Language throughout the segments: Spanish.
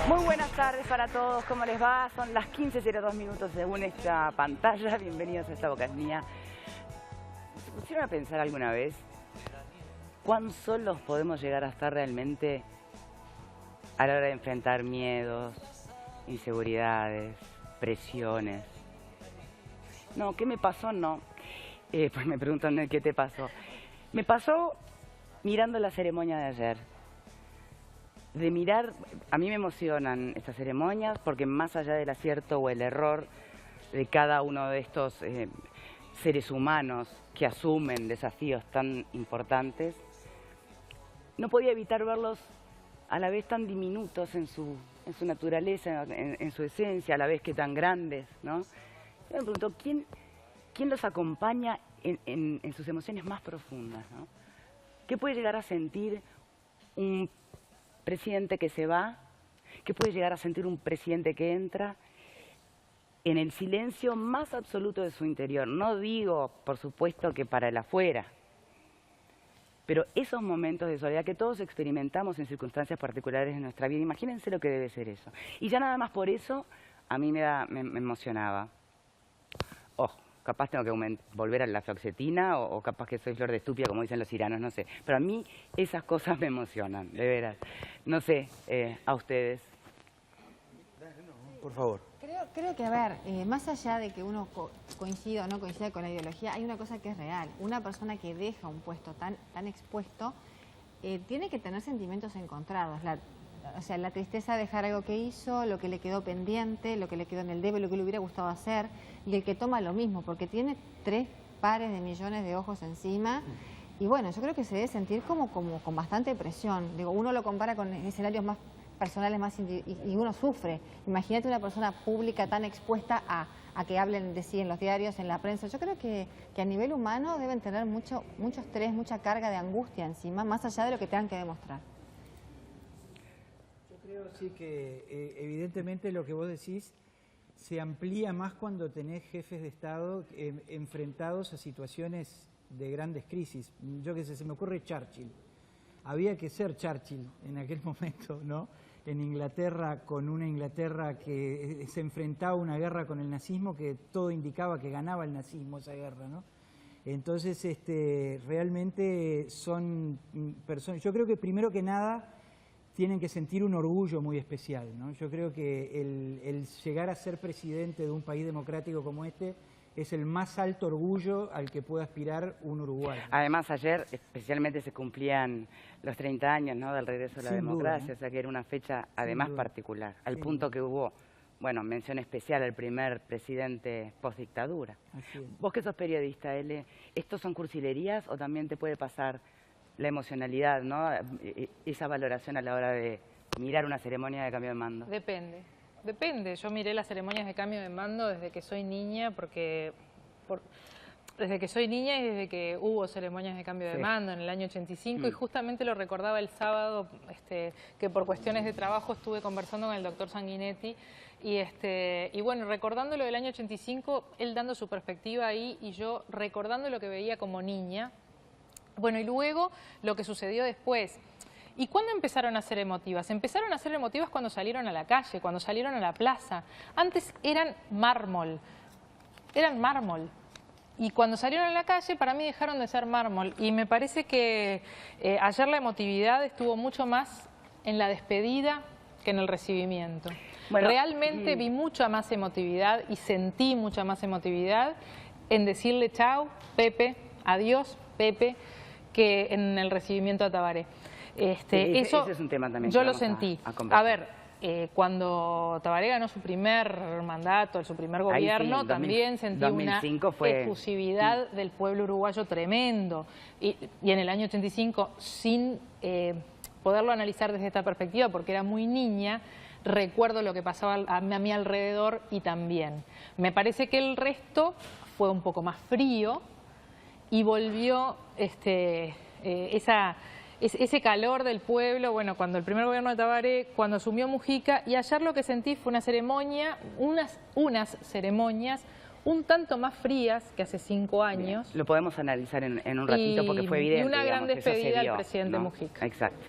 Muy buenas tardes para todos, ¿cómo les va? Son las 15:02 minutos según esta pantalla. Bienvenidos a Esta Boca es Mía. ¿Se pusieron a pensar alguna vez cuán solos podemos llegar a estar realmente a la hora de enfrentar miedos, inseguridades, presiones? No, ¿qué me pasó? No. Pues me preguntan, ¿qué te pasó? Me pasó mirando la ceremonia de ayer. De mirar, a mí me emocionan estas ceremonias porque más allá del acierto o el error de cada uno de estos seres humanos que asumen desafíos tan importantes, no podía evitar verlos a la vez tan diminutos en su naturaleza, en su esencia, a la vez que tan grandes, ¿no? Yo me pregunto, ¿quién los acompaña en sus emociones más profundas, ¿no? ¿Qué puede llegar a sentir un presidente que se va? ¿Qué puede llegar a sentir un presidente que entra en el silencio más absoluto de su interior? No digo, por supuesto, que para el afuera, pero esos momentos de soledad que todos experimentamos en circunstancias particulares de nuestra vida, imagínense lo que debe ser eso. Y ya nada más por eso a mí me emocionaba. Capaz tengo que volver a la fluoxetina o capaz que soy flor de estúpida, como dicen los iranos, no sé. Pero a mí esas cosas me emocionan, de veras. No sé, a ustedes. Por favor. Creo que, a ver, más allá de que uno coincida o no coincida con la ideología, hay una cosa que es real. Una persona que deja un puesto tan expuesto tiene que tener sentimientos encontrados. O sea, la tristeza de dejar algo que hizo, lo que le quedó pendiente, lo que le quedó en el debe, lo que le hubiera gustado hacer, y el que toma lo mismo, porque tiene 3 pares de millones de ojos encima. Y bueno, yo creo que se debe sentir como con bastante presión. Digo, uno lo compara con escenarios más personales y uno sufre. Imagínate una persona pública tan expuesta a que hablen de sí en los diarios, en la prensa. Yo creo que a nivel humano deben tener mucho estrés, mucha carga de angustia encima, más allá de lo que tengan que demostrar. Yo creo sí que evidentemente lo que vos decís se amplía más cuando tenés jefes de Estado enfrentados a situaciones de grandes crisis. Yo qué sé, se me ocurre Churchill. Había que ser Churchill en aquel momento, ¿no? En Inglaterra, con una Inglaterra que se enfrentaba a una guerra con el nazismo que todo indicaba que ganaba el nazismo esa guerra, ¿no? Entonces, realmente son personas, yo creo que primero que nada tienen que sentir un orgullo muy especial, ¿no? Yo creo que el llegar a ser presidente de un país democrático como este es el más alto orgullo al que puede aspirar un uruguayo. Además, ayer especialmente se cumplían los 30 años, ¿no?, del regreso a la democracia, ¿no? O sea que era una fecha además particular, al punto que hubo, bueno, mención especial al primer presidente post-dictadura. Vos que sos periodista, Ele, ¿estos son cursilerías o también te puede pasar la emocionalidad, ¿no?, esa valoración a la hora de mirar una ceremonia de cambio de mando? Depende. Yo miré las ceremonias de cambio de mando desde que soy niña, desde que soy niña y desde que hubo ceremonias de cambio de mando en el año 85, y justamente lo recordaba el sábado, que por cuestiones de trabajo estuve conversando con el doctor Sanguinetti, y bueno, recordando lo del año 85, él dando su perspectiva ahí y yo recordando lo que veía como niña. Bueno, y luego lo que sucedió después. ¿Y cuándo empezaron a ser emotivas? Empezaron a ser emotivas cuando salieron a la calle, cuando salieron a la plaza. Antes eran mármol. Y cuando salieron a la calle, para mí dejaron de ser mármol. Y me parece que ayer la emotividad estuvo mucho más en la despedida que en el recibimiento. Bueno, realmente vi mucha más emotividad y sentí mucha más emotividad en decirle chau, Pepe, adiós, Pepe, que en el recibimiento a Tabaré. Ese es un tema también. Yo lo sentí. A ver, cuando Tabaré ganó su primer mandato, su primer gobierno, también sentí una efusividad del pueblo uruguayo tremendo. Y en el año 85, sin poderlo analizar desde esta perspectiva, porque era muy niña, recuerdo lo que pasaba a mi alrededor y también. Me parece que el resto fue un poco más frío y volvió ese calor del pueblo, bueno, cuando el primer gobierno de Tabaré, cuando asumió Mujica, y ayer lo que sentí fue una ceremonia, unas ceremonias un tanto más frías que hace 5 años. Bien, lo podemos analizar en un ratito porque fue evidente. Y una gran despedida al presidente, ¿no?, Mujica. Exacto.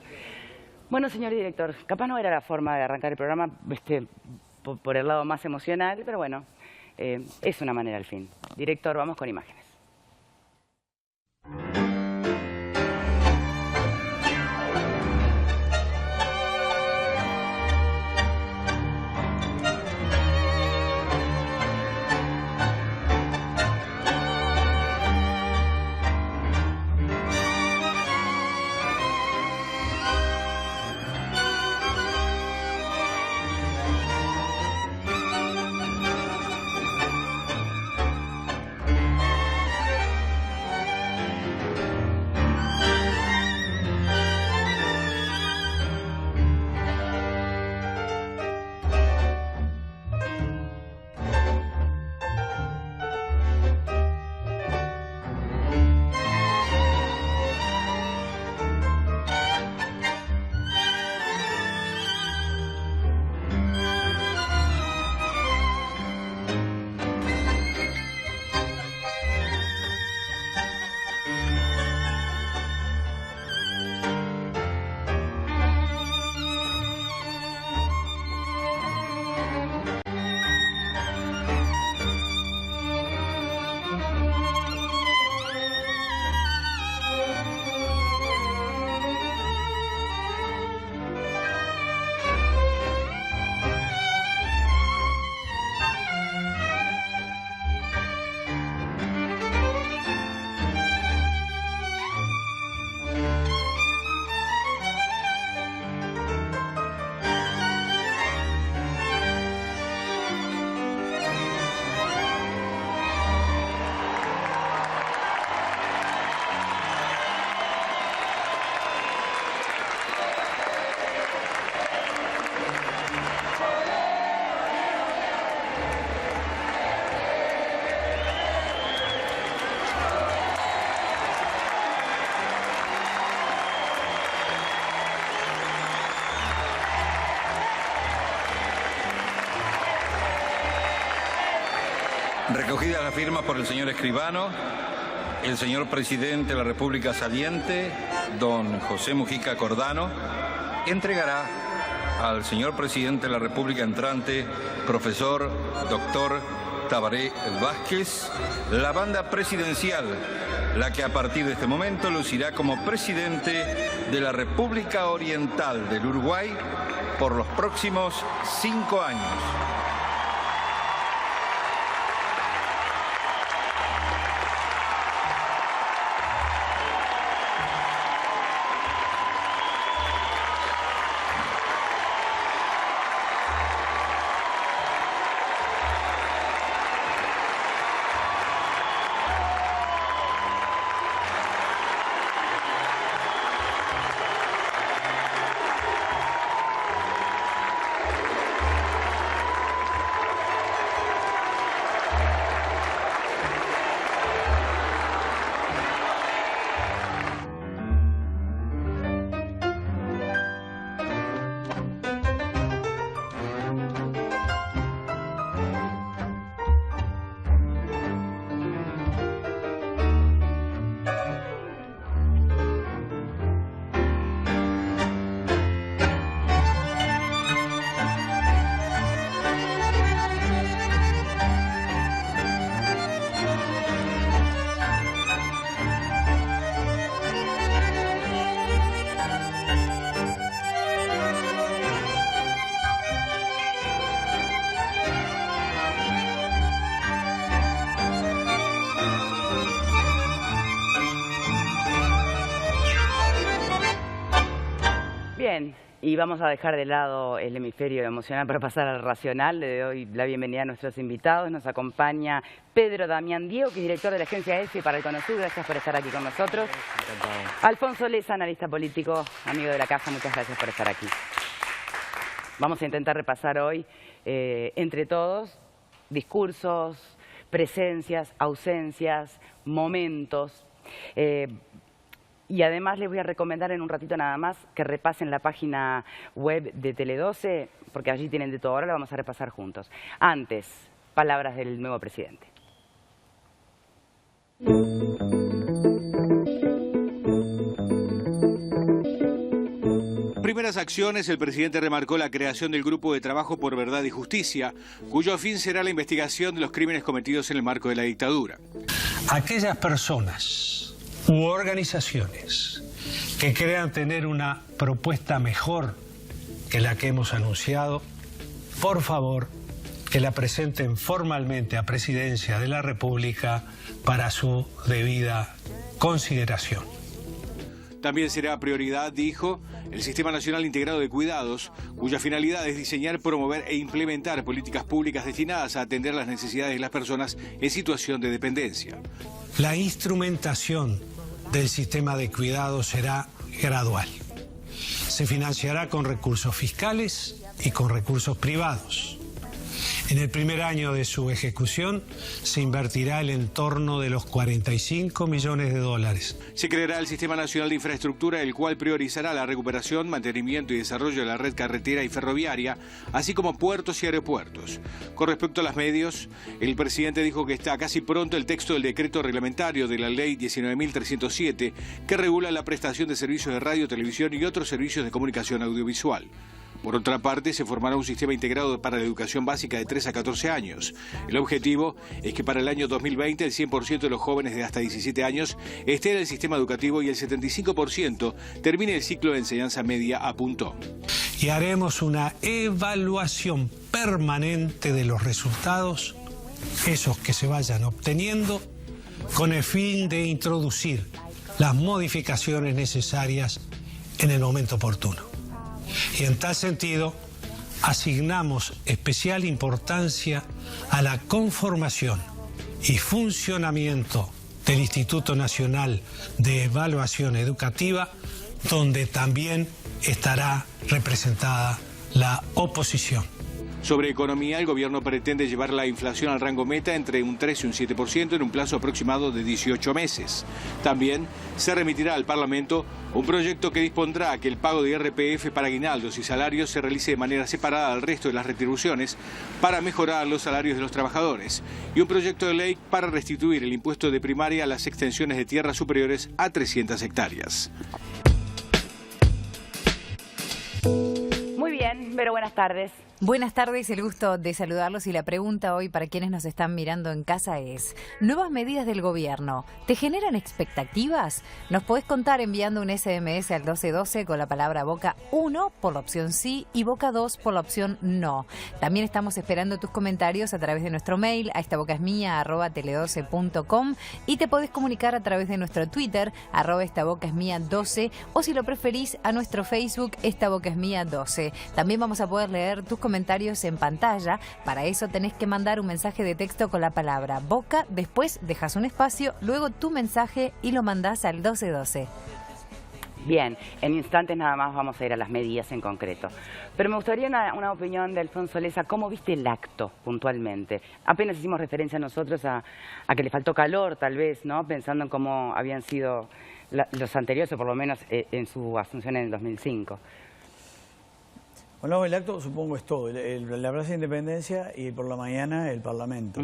Bueno, señor director, capaz no era la forma de arrancar el programa por el lado más emocional, pero bueno, es una manera al fin. Director, vamos con imágenes. Recogidas las firmas por el señor escribano, el señor presidente de la República saliente, don José Mujica Cordano, entregará al señor presidente de la República entrante, profesor doctor Tabaré Vázquez, la banda presidencial, la que a partir de este momento lucirá como presidente de la República Oriental del Uruguay por los próximos 5 años. Bien, y vamos a dejar de lado el hemisferio emocional para pasar al racional. Le doy la bienvenida a nuestros invitados. Nos acompaña Pedro Damián Diego, que es director de la agencia EFI para el CONOSUR. Gracias por estar aquí con nosotros. Encantado. Alfonso Leza, analista político, amigo de la casa. Muchas gracias por estar aquí. Vamos a intentar repasar hoy, entre todos, discursos, presencias, ausencias, momentos. Y además les voy a recomendar en un ratito nada más que repasen la página web de Tele12, porque allí tienen de todo. Ahora la vamos a repasar juntos. Antes, palabras del nuevo presidente. primeras acciones, el presidente remarcó la creación del Grupo de Trabajo por Verdad y Justicia, cuyo fin será la investigación de los crímenes cometidos en el marco de la dictadura. Aquellas personas u organizaciones que crean tener una propuesta mejor que la que hemos anunciado, por favor, que la presenten formalmente a Presidencia de la República para su debida consideración. También será prioridad, dijo, el Sistema Nacional Integrado de Cuidados, cuya finalidad es diseñar, promover e implementar políticas públicas destinadas a atender las necesidades de las personas en situación de dependencia. La instrumentación del sistema de cuidados será gradual. Se financiará con recursos fiscales y con recursos privados. En el primer año de su ejecución se invertirá el entorno de los 45 millones de dólares. Se creará el Sistema Nacional de Infraestructura, el cual priorizará la recuperación, mantenimiento y desarrollo de la red carretera y ferroviaria, así como puertos y aeropuertos. Con respecto a los medios, el presidente dijo que está casi pronto el texto del decreto reglamentario de la Ley 19.307, que regula la prestación de servicios de radio, televisión y otros servicios de comunicación audiovisual. Por otra parte, se formará un sistema integrado para la educación básica de 3 a 14 años. El objetivo es que para el año 2020 el 100% de los jóvenes de hasta 17 años esté en el sistema educativo y el 75% termine el ciclo de enseñanza media, apuntó. Y haremos una evaluación permanente de los resultados, esos que se vayan obteniendo, con el fin de introducir las modificaciones necesarias en el momento oportuno. Y en tal sentido, asignamos especial importancia a la conformación y funcionamiento del Instituto Nacional de Evaluación Educativa, donde también estará representada la oposición. Sobre economía, el gobierno pretende llevar la inflación al rango meta entre un 3 y un 7% en un plazo aproximado de 18 meses. También se remitirá al Parlamento un proyecto que dispondrá que el pago de IRPF para aguinaldos y salarios se realice de manera separada al resto de las retribuciones para mejorar los salarios de los trabajadores, y un proyecto de ley para restituir el impuesto de primaria a las extensiones de tierras superiores a 300 hectáreas. Muy bien, Vero, buenas tardes. Buenas tardes, el gusto de saludarlos y la pregunta hoy para quienes nos están mirando en casa es: ¿nuevas medidas del gobierno te generan expectativas? Nos podés contar enviando un SMS al 1212 con la palabra Boca 1 por la opción sí y Boca 2 por la opción no. También estamos esperando tus comentarios a través de nuestro mail a estabocasmia@tele12.com y te podés comunicar a través de nuestro Twitter @estabocasmia12 o si lo preferís a nuestro Facebook estabocasmia12. También vamos a poder leer tus comentarios en pantalla. Para eso tenés que mandar un mensaje de texto con la palabra Boca, después dejas un espacio, luego tu mensaje y lo mandás al 1212. Bien, en instantes nada más vamos a ir a las medidas en concreto. Pero me gustaría una opinión de Alfonso Leza. ¿Cómo viste el acto puntualmente? Apenas hicimos referencia nosotros a que le faltó calor, tal vez, ¿no? Pensando en cómo habían sido los anteriores, o por lo menos en su asunción en el 2005. Bueno, el acto supongo es todo, la Plaza de Independencia y por la mañana el Parlamento.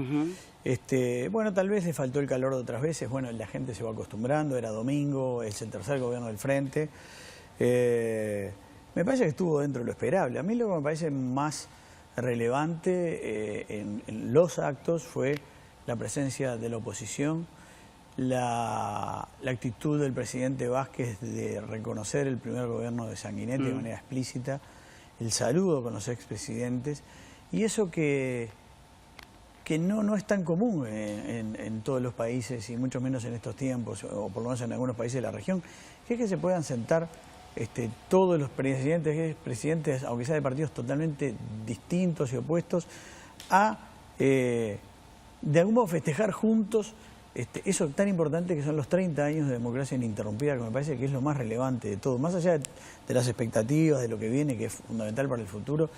Bueno, tal vez le faltó el calor de otras veces, bueno, la gente se va acostumbrando, era domingo, es el tercer gobierno del frente. Me parece que estuvo dentro de lo esperable. A mí lo que me parece más relevante en los actos fue la presencia de la oposición, la actitud del presidente Vázquez de reconocer el primer gobierno de Sanguinetti de manera explícita, el saludo con los expresidentes, y eso que no es tan común en todos los países, y mucho menos en estos tiempos, o por lo menos en algunos países de la región, que es que se puedan sentar todos los presidentes, aunque sea de partidos totalmente distintos y opuestos, a de algún modo festejar juntos eso tan importante que son los 30 años de democracia ininterrumpida, que me parece que es lo más relevante de todo, más allá de las expectativas, de lo que viene, que es fundamental para el futuro.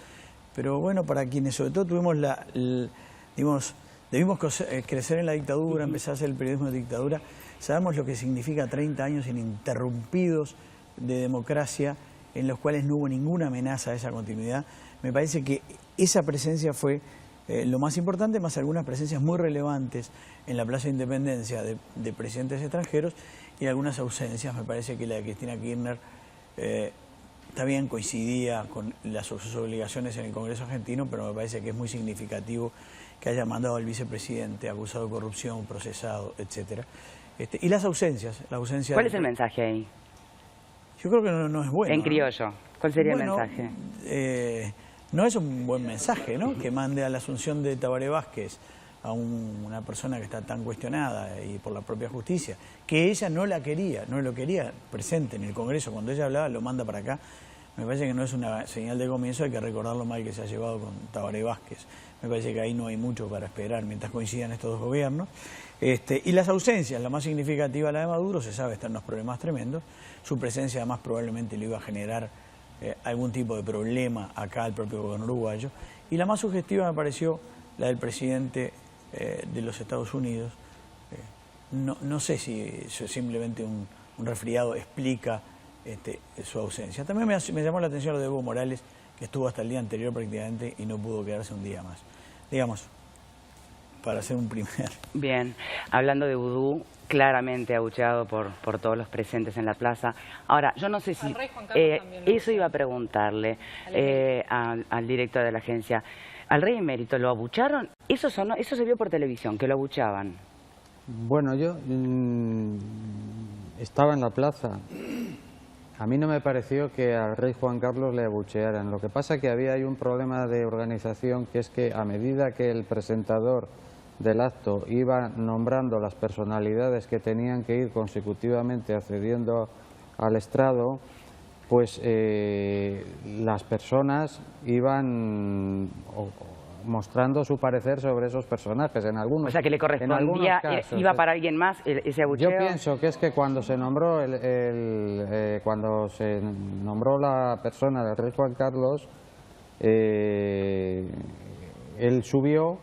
Pero bueno, para quienes sobre todo tuvimos debimos crecer en la dictadura, empezar a hacer el periodismo de dictadura, sabemos lo que significa 30 años ininterrumpidos de democracia, en los cuales no hubo ninguna amenaza a esa continuidad. Me parece que esa presencia fue lo más importante, más algunas presencias muy relevantes en la Plaza de Independencia de presidentes extranjeros y algunas ausencias. Me parece que la de Cristina Kirchner está bien, coincidía con sus obligaciones en el Congreso argentino, pero me parece que es muy significativo que haya mandado al vicepresidente acusado de corrupción, procesado, etcétera. Y las ausencias, la ausencia... ¿Cuál es el mensaje ahí? Yo creo que no es bueno. En criollo, ¿cuál sería el mensaje? No es un buen mensaje, ¿no? Que mande a la asunción de Tabaré Vázquez a una persona que está tan cuestionada y por la propia justicia, que ella no la quería, no lo quería presente en el Congreso. Cuando ella hablaba, lo manda para acá. Me parece que no es una señal de comienzo, hay que recordar lo mal que se ha llevado con Tabaré Vázquez. Me parece que ahí no hay mucho para esperar mientras coincidan estos dos gobiernos. Y las ausencias, la más significativa, la de Maduro, se sabe, están unos problemas tremendos. Su presencia además probablemente le iba a generar algún tipo de problema acá al propio gobierno uruguayo. Y la más sugestiva me pareció la del presidente de los Estados Unidos. No sé si simplemente un resfriado explica su ausencia. También me llamó la atención lo de Evo Morales, que estuvo hasta el día anterior prácticamente y no pudo quedarse un día más. Digamos, para hacer un primer... Bien, hablando de vudú, claramente abucheado por todos los presentes en la plaza. Ahora, yo no sé si... eso iba a preguntarle al director de la agencia. ¿Al rey emérito lo abucharon? Eso se vio por televisión, que lo abuchaban. Bueno, yo estaba en la plaza. A mí no me pareció que al rey Juan Carlos le abuchearan. Lo que pasa es que había ahí un problema de organización, que es que a medida que el presentador del acto iba nombrando las personalidades que tenían que ir consecutivamente accediendo al estrado, pues las personas iban mostrando su parecer sobre esos personajes. En algunos, o sea, que le correspondía, iba para alguien más ese abucheo. Yo pienso que es que cuando se nombró la persona del rey Juan Carlos, él subió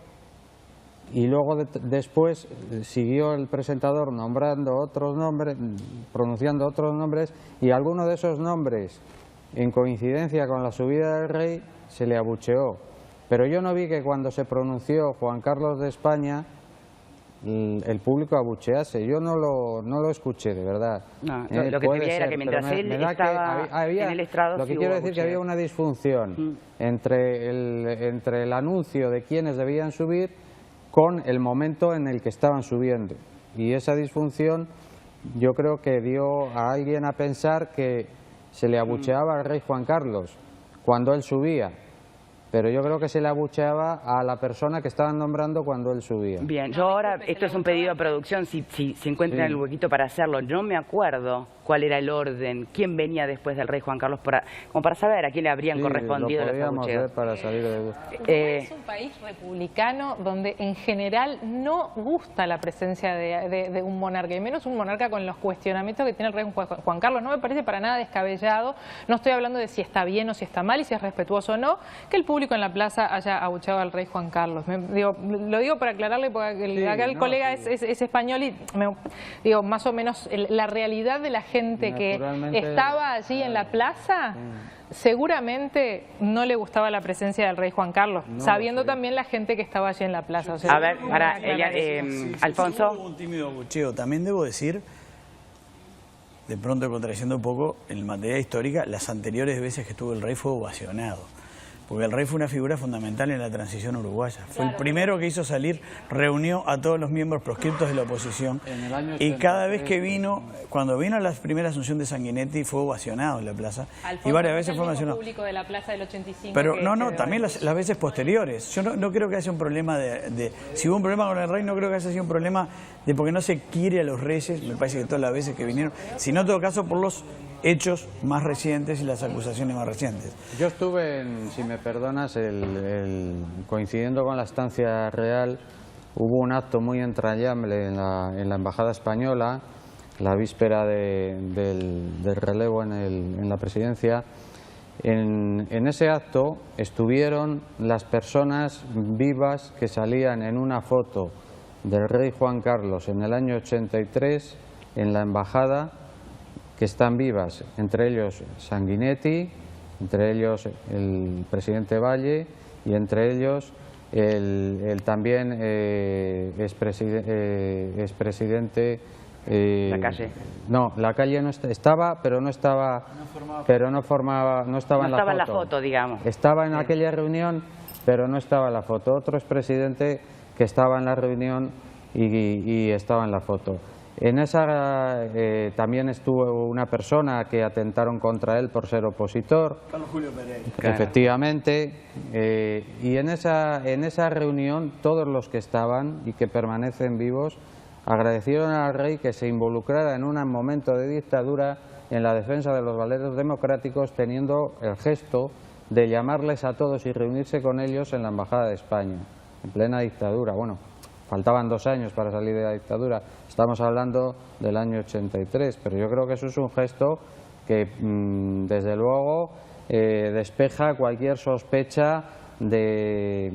y luego después siguió el presentador nombrando otros nombres, pronunciando otros nombres, y alguno de esos nombres, en coincidencia con la subida del rey, se le abucheó. Pero yo no vi que cuando se pronunció Juan Carlos de España el público abuchease. Yo no lo escuché, de verdad. No, lo que te veía era que mientras él estaba en el estrado... Lo que quiero decir es que había una disfunción entre el anuncio de quiénes debían subir con el momento en el que estaban subiendo. Y esa disfunción yo creo que dio a alguien a pensar que se le abucheaba al rey Juan Carlos cuando él subía. Pero yo creo que se le abucheaba a la persona que estaban nombrando cuando él subía. Bien, yo ahora, esto es un pedido a producción, si encuentran el huequito para hacerlo. No me acuerdo cuál era el orden, quién venía después del rey Juan Carlos, como para saber a quién le habrían correspondido los abucheos. Para salir de... Es un país republicano donde en general no gusta la presencia de un monarca, y menos un monarca con los cuestionamientos que tiene el rey Juan Carlos. No me parece para nada descabellado, no estoy hablando de si está bien o si está mal y si es respetuoso o no, que el público en la plaza haya abucheado al rey Juan Carlos. Lo digo para aclararle, porque acá el colega es español y digo, más o menos la realidad de la gente que estaba allí en la plaza, seguramente no le gustaba la presencia del rey Juan Carlos, sabiendo también la gente que estaba allí en la plaza. O sea, a ver, para Alfonso. Hubo un tímido abucheo. También debo decir, de pronto contradiciendo un poco, en materia histórica, las anteriores veces que estuvo el rey fue ovacionado. Porque el rey fue una figura fundamental en la transición uruguaya. Fue el primero que hizo salir, reunió a todos los miembros proscriptos de la oposición. Y cada vez que vino, cuando vino a la primera asunción de Sanguinetti, fue ovacionado en la plaza. Alfonso, y varias veces fue ovacionado. público de la plaza del 85. Pero también las veces posteriores. Yo no creo que haya un problema si hubo un problema con el rey, no creo que haya sido un problema de porque no se quiere a los reyes, me parece que todas las veces que vinieron, sino en todo caso por los hechos más recientes y las acusaciones más recientes. Yo estuve, si me perdonas, coincidiendo con la estancia real, hubo un acto muy entrañable en la Embajada Española, la víspera del relevo en la presidencia. En ese acto estuvieron las personas vivas que salían en una foto del rey Juan Carlos en el año 83 en la Embajada, que están vivas, entre ellos Sanguinetti, entre ellos el presidente Valle y entre ellos el también expresidente la calle. No, la calle no estaba, pero no estaba, no estaba en la foto, digamos. Estaba en aquella reunión, pero no estaba en la foto. Otro expresidente que estaba en la reunión y estaba en la foto. En esa también estuvo una persona que atentaron contra él por ser opositor. Carlos Julio Pereira. Efectivamente. Y en esa reunión todos los que estaban y que permanecen vivos agradecieron al rey que se involucrara en un momento de dictadura en la defensa de los valores democráticos, teniendo el gesto de llamarles a todos y reunirse con ellos en la Embajada de España, en plena dictadura. Bueno, faltaban 2 años para salir de la dictadura, estamos hablando del año 83, pero yo creo que eso es un gesto que desde luego despeja cualquier sospecha de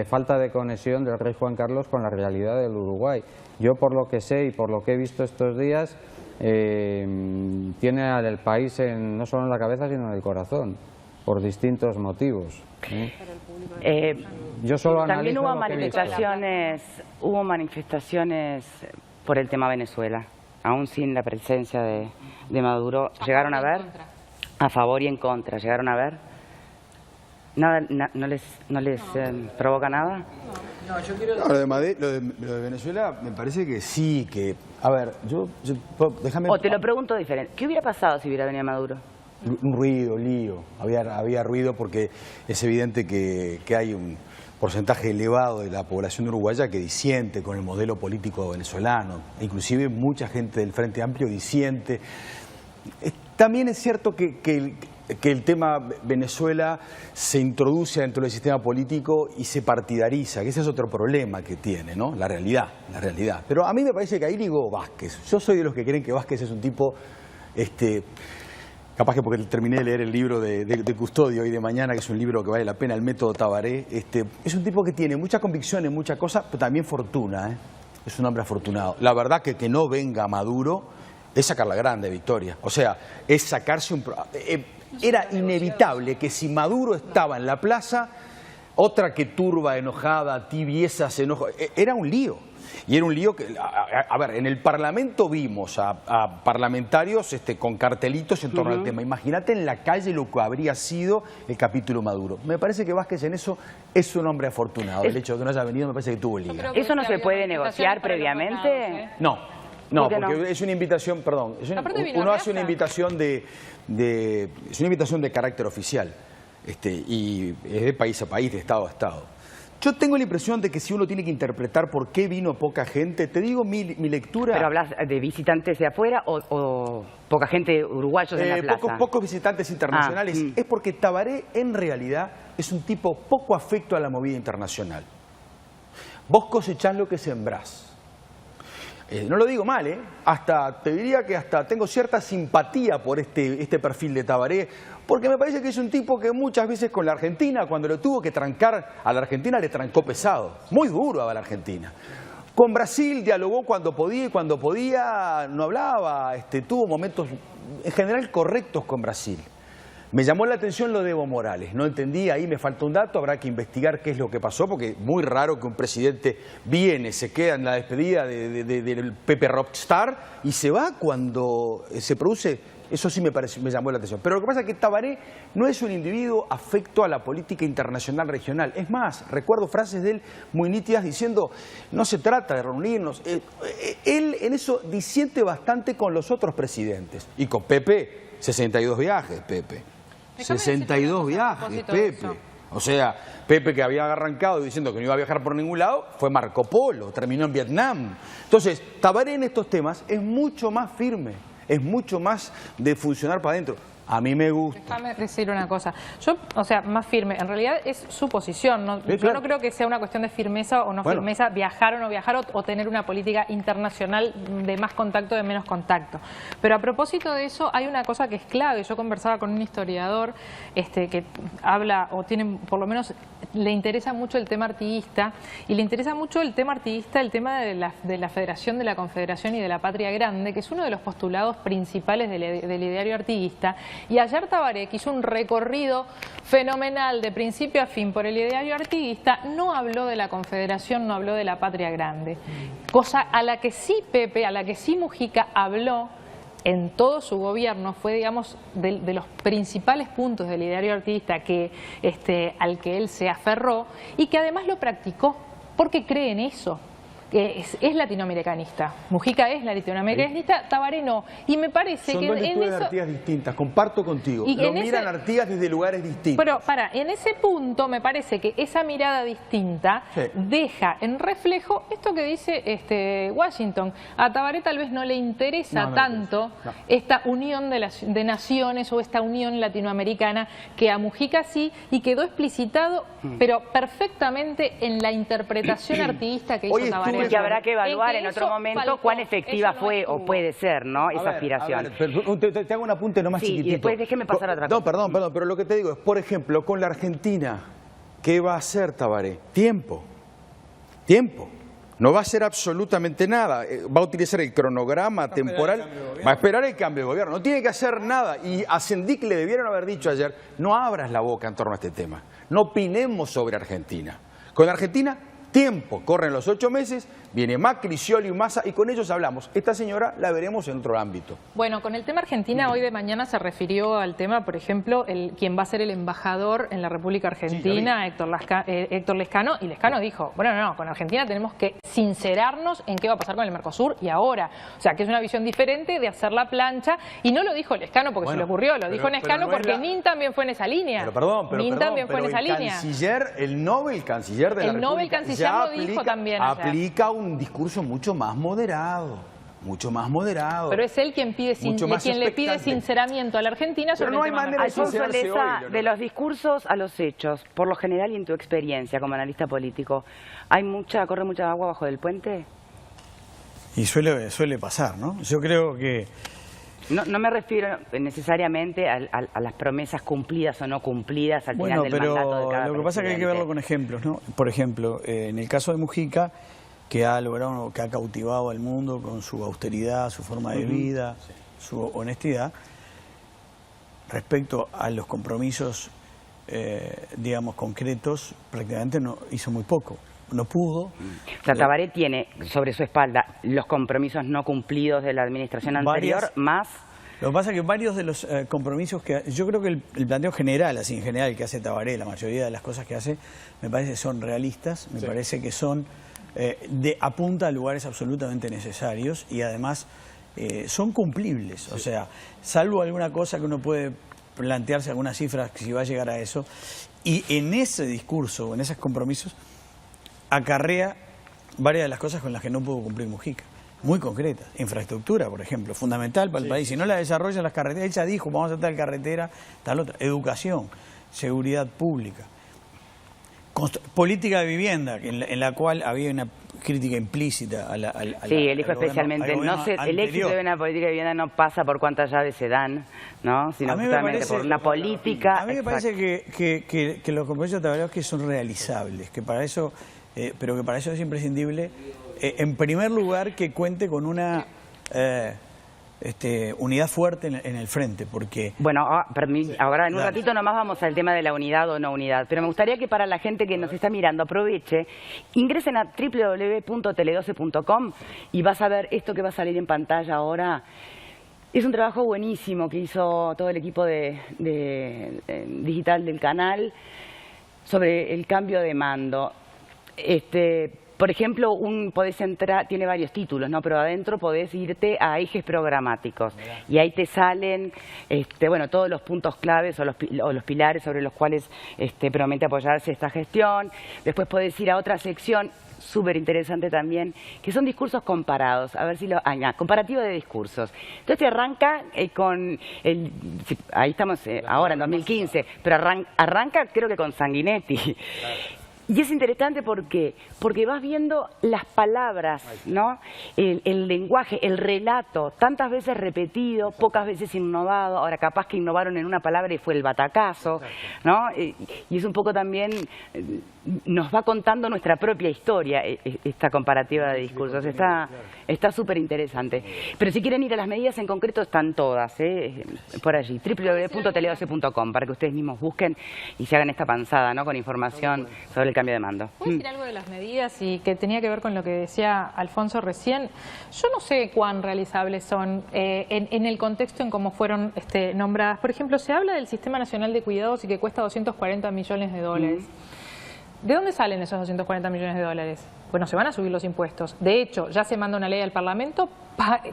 falta de conexión del rey Juan Carlos con la realidad del Uruguay. Yo, por lo que sé y por lo que he visto estos días, tiene al país no solo en la cabeza sino en el corazón, por distintos motivos. Yo solo también hubo manifestaciones por el tema Venezuela, aún sin la presencia de Maduro. ¿Llegaron a ver? A favor y en contra. ¿Llegaron a ver? Nada, ¿no les provoca nada? No, yo quiero... No, lo de Venezuela me parece que sí, que... A ver, déjame... O te lo pregunto diferente. ¿Qué hubiera pasado si hubiera venido Maduro? Un ruido, lío. Había ruido porque es evidente que hay un porcentaje elevado de la población uruguaya que disiente con el modelo político venezolano. Inclusive mucha gente del Frente Amplio disiente. También es cierto que el tema Venezuela se introduce dentro del sistema político y se partidariza, que ese es otro problema que tiene, ¿no? La realidad. Pero a mí me parece que ahí digo Vázquez. Yo soy de los que creen que Vázquez es un tipo, capaz que porque terminé de leer el libro de Custodio hoy de mañana, que es un libro que vale la pena, El método Tabaré, es un tipo que tiene mucha convicción en muchas cosas, pero también fortuna, ¿eh? Es un hombre afortunado. La verdad que no venga Maduro es sacar la grande victoria. O sea, es sacarse un... Era inevitable que si Maduro estaba en la plaza, otra que turba, enojada, tibieza, se enoja. Era un lío. Y era un lío que... A ver, en el Parlamento vimos a parlamentarios con cartelitos en torno al tema. Imagínate en la calle lo que habría sido el capítulo Maduro. Me parece que Vázquez en eso es un hombre afortunado. El hecho de que no haya venido me parece que tuvo liga. ¿Eso no se puede negociar previamente? No, porque es una invitación, perdón, uno hace una invitación es una invitación de carácter oficial, y es de país a país, de estado a estado. Yo tengo la impresión de que si uno tiene que interpretar por qué vino poca gente, te digo mi lectura... ¿Pero hablas de visitantes de afuera o poca gente uruguayos en la plaza? Pocos visitantes internacionales. Es porque Tabaré en realidad es un tipo poco afecto a la movida internacional. Vos cosechás lo que sembrás. No lo digo mal, te diría que hasta tengo cierta simpatía por este perfil de Tabaré, porque me parece que es un tipo que muchas veces con la Argentina, cuando lo tuvo que trancar a la Argentina, le trancó pesado, muy duro a la Argentina. Con Brasil dialogó cuando podía y cuando podía no hablaba, tuvo momentos en general correctos con Brasil. Me llamó la atención lo de Evo Morales, no entendí, ahí me falta un dato, habrá que investigar qué es lo que pasó, porque es muy raro que un presidente viene, se queda en la despedida del Pepe Rockstar y se va cuando se produce, eso sí me llamó la atención. Pero lo que pasa es que Tabaré no es un individuo afecto a la política internacional regional. Es más, recuerdo frases de él muy nítidas diciendo, no se trata de reunirnos. Él en eso disiente bastante con los otros presidentes. Y con Pepe, 62 viajes, Pepe. 62 viajes, Pepe. O sea, Pepe, que había arrancado diciendo que no iba a viajar por ningún lado, fue Marco Polo, terminó en Vietnam. Entonces, Tabaré en estos temas es mucho más firme, es mucho más de funcionar para adentro. A mí me gusta. Déjame decir una cosa. Yo, más firme, en realidad es su posición. ¿No? Sí, claro. Yo no creo que sea una cuestión de firmeza o no firmeza, viajar o no viajar, o tener una política internacional de más contacto, de menos contacto. Pero a propósito de eso, hay una cosa que es clave. Yo conversaba con un historiador que habla, o tiene, por lo menos, le interesa mucho el tema artiguista, y le interesa mucho el tema artiguista, el tema de la Federación, de la Confederación y de la Patria Grande, que es uno de los postulados principales del ideario artiguista, Y ayer Tabaré, que hizo un recorrido fenomenal de principio a fin por el ideario artiguista, no habló de la Confederación, no habló de la Patria Grande. Cosa a la que sí Pepe, a la que sí Mujica habló en todo su gobierno, fue, digamos, de los principales puntos del ideario artiguista al que él se aferró y que además lo practicó porque cree en eso. Es latinoamericanista. Mujica es latinoamericanista, Tabaré no. Y me parece son que dos en lecturas eso... de Artigas distintas, comparto contigo. Y lo miran Artigas desde lugares distintos. Pero en ese punto me parece que esa mirada distinta deja en reflejo esto que dice Washington. A Tabaré tal vez no le interesa tanto esta unión de naciones o esta unión latinoamericana, que a Mujica sí, y quedó explicitado, pero perfectamente en la interpretación artiguista que hizo Tabaré. Que habrá que evaluar en otro momento cuán efectiva fue o puede ser, ¿no? Esa aspiración. Te hago un apunte nomás chiquitito. Y después déjeme pasar a otra cosa. No, perdón, pero lo que te digo es, por ejemplo, con la Argentina, ¿qué va a hacer Tabaré? Tiempo. No va a hacer absolutamente nada. Va a utilizar el cronograma temporal. Va a esperar el cambio de gobierno. No tiene que hacer nada. Y a Sendic le debieron haber dicho ayer, no abras la boca en torno a este tema. No opinemos sobre Argentina. Con Argentina, tiempo. Corren los 8 meses, viene Macri, Scioli y Massa, y con ellos hablamos. Esta señora la veremos en otro ámbito. Bueno, con el tema Argentina, hoy de mañana se refirió al tema, por ejemplo, quien va a ser el embajador en la República Argentina, Héctor Lezcano, y Lezcano dijo, bueno, no, con Argentina tenemos que sincerarnos en qué va a pasar con el Mercosur y ahora. O sea, que es una visión diferente de hacer la plancha, y no lo dijo Lezcano porque se le ocurrió, lo dijo Lezcano porque Nin también fue en esa línea. Nin también fue en esa línea. El Nobel canciller de la República lo dijo también aplica un discurso mucho más moderado. Pero es él quien le pide sinceramiento a la Argentina sobre no hay manera de sincerarse hoy, de los discursos a los hechos, por lo general y en tu experiencia como analista político, ¿corre mucha agua bajo del puente? Y suele pasar, ¿no? Yo creo que... No me refiero necesariamente a las promesas cumplidas o no cumplidas al final del mandato de cada presidente. Lo que pasa es que hay que verlo con ejemplos, ¿no? Por ejemplo, en el caso de Mujica, que ha cautivado al mundo con su austeridad, su forma de vida, su honestidad, respecto a los compromisos, digamos, concretos, prácticamente no hizo muy poco. No pudo. O sea, Tabaré tiene sobre su espalda los compromisos no cumplidos de la administración anterior, más... Lo que pasa es que varios de los compromisos que... Yo creo que el planteo general, así en general, que hace Tabaré, la mayoría de las cosas que hace, me parece que son realistas, me parece que son... apunta a lugares absolutamente necesarios y además son cumplibles. O sea, salvo alguna cosa que uno puede plantearse, algunas cifras, si va a llegar a eso, y en ese discurso, en esos compromisos, acarrea varias de las cosas con las que no pudo cumplir Mujica, muy concretas. Infraestructura, por ejemplo, fundamental para el país. Si no la desarrollan las carreteras, ella dijo, vamos a tal carretera, tal otra. Educación, seguridad pública. Política de vivienda, en la cual había una crítica implícita a la él dijo especialmente, el éxito de una política de vivienda no pasa por cuántas llaves se dan, ¿no? Sino justamente por una política... A mí me parece que los compromisos de Tabaré que son realizables, que para eso... pero que para eso es imprescindible, en primer lugar, que cuente con una unidad fuerte en el frente, porque... Bueno, ahora en un ratito nomás vamos al tema de la unidad o no unidad, pero me gustaría que para la gente que nos está mirando aproveche, ingresen a www.tele12.com y vas a ver esto que va a salir en pantalla ahora. Es un trabajo buenísimo que hizo todo el equipo de digital del canal sobre el cambio de mando. Por ejemplo, podés entrar, tiene varios títulos, ¿no? Pero adentro podés irte a ejes programáticos y ahí te salen, todos los puntos claves o los pilares sobre los cuales promete apoyarse esta gestión. Después podés ir a otra sección súper interesante también, que son discursos comparados. A ver si comparativo de discursos. Entonces te arranca ahí estamos ahora en 2015, pero arranca creo que con Sanguinetti. Y es interesante porque vas viendo las palabras, ¿no? El lenguaje, el relato, tantas veces repetido, pocas veces innovado. Ahora capaz que innovaron en una palabra y fue el batacazo, ¿no? Y es un poco también, nos va contando nuestra propia historia esta comparativa de discursos. Está súper interesante. Pero si quieren ir a las medidas en concreto, están todas, por allí, www.teledoce.com, para que ustedes mismos busquen y se hagan esta panzada, ¿no? Con información sobre el cambio de mando. ¿Puedo decir algo de las medidas y que tenía que ver con lo que decía Alfonso recién? Yo no sé cuán realizables son en el contexto en cómo fueron nombradas. Por ejemplo, se habla del Sistema Nacional de Cuidados y que cuesta 240 millones de dólares. ¿De dónde salen esos 240 millones de dólares? Bueno, se van a subir los impuestos. De hecho, ya se manda una ley al Parlamento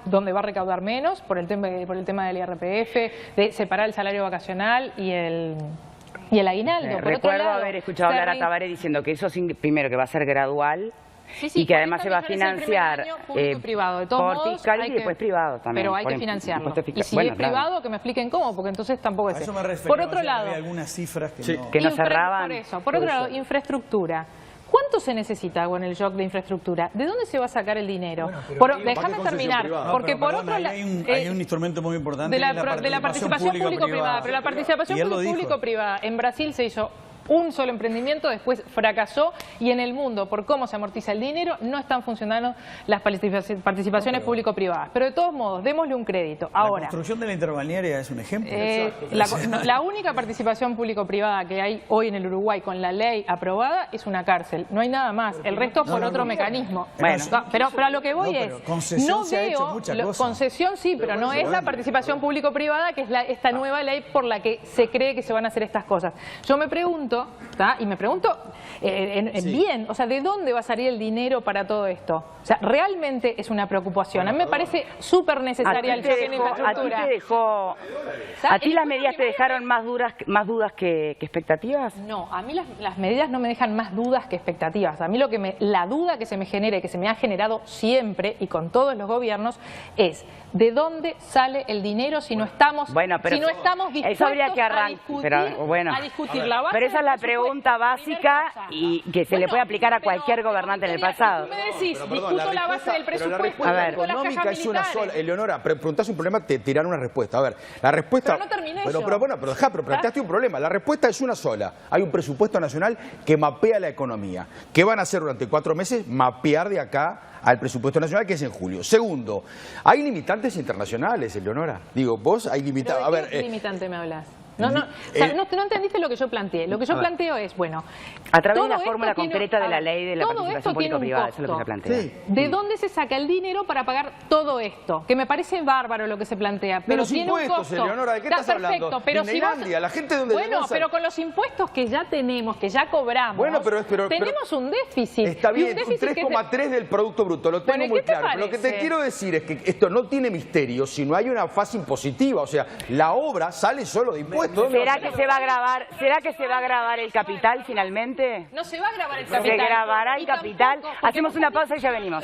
donde va a recaudar menos por el tema del IRPF, de separar el salario vacacional y el aguinaldo. Recuerdo haber escuchado hablar a Tabaré diciendo que eso, primero, que va a ser gradual. Y que además se va a financiar público y privado. De todos por fiscal y después privado también. Pero hay que financiarlo. Y si es privado, que me expliquen cómo, porque entonces tampoco es eso. Por otro lado, había algunas cifras que no cerraban. Por otro lado, infraestructura. ¿Cuánto se necesita con el shock de infraestructura? ¿De dónde se va a sacar el dinero? Déjame terminar, porque por otro lado... Hay un instrumento muy importante de la participación público-privada. Pero la participación público-privada en Brasil se hizo un solo emprendimiento, después fracasó, y en el mundo, por cómo se amortiza el dinero, no están funcionando las participaciones público-privadas. Pero de todos modos, démosle un crédito. Ahora, la construcción de la interbalnearia es un ejemplo. La única participación público-privada que hay hoy en el Uruguay con la ley aprobada es una cárcel. No hay nada más. El resto por otro mecanismo. Bueno, pero a lo que voy no veo... Concesión sí, pero no es la participación público-privada, que es esta nueva ley por la que se cree que se van a hacer estas cosas. Yo me pregunto, y me pregunto bien, o sea, ¿de dónde va a salir el dinero para todo esto? O sea, realmente es una preocupación. A mí me parece súper necesaria el choque en infraestructura. ¿A ti las medidas te dejaron más dudas que expectativas? No, a mí las medidas no me dejan más dudas que expectativas. A mí la duda que se me genera y que se me ha generado siempre y con todos los gobiernos es ¿de dónde sale el dinero si no estamos, dispuestos a discutir la base? Pero esa es la pregunta básica y que se le puede aplicar a cualquier gobernante en el pasado. Tú me decís, discuto la base del presupuesto. A ver, la económica es una sola. Eleonora, preguntás un problema, te tiran una respuesta. A ver, la respuesta... Pero no terminé pero planteaste un problema. La respuesta es una sola. Hay un presupuesto nacional que mapea la economía. ¿Qué van a hacer durante 4 meses? Mapear de acá al presupuesto nacional, que es en julio. Segundo, hay limitantes internacionales, Eleonora. Digo, vos hay limitantes... ¿De qué limitante me hablas? No entendiste lo que yo planteé. Lo que yo planteo es, bueno... A través de la fórmula concreta de la ley de la participación público-privada, eso es lo que se plantea. Sí. ¿De dónde se saca el dinero para pagar todo esto? Que me parece bárbaro lo que se plantea, pero tiene un costo. Eleonora, ¿de qué estás hablando? Pero la gente donde... Bueno, pero con los impuestos que ya tenemos, que ya cobramos, tenemos un déficit. Está bien, un 3,3 del Producto Bruto, lo tengo muy claro. Pero lo que te quiero decir es que esto no tiene misterio si no hay una fase impositiva. O sea, la obra sale solo de impuestos. ¿Será que se va a grabar el capital finalmente? No se va a grabar el capital. ¿Se grabará el capital? Hacemos una pausa y ya venimos.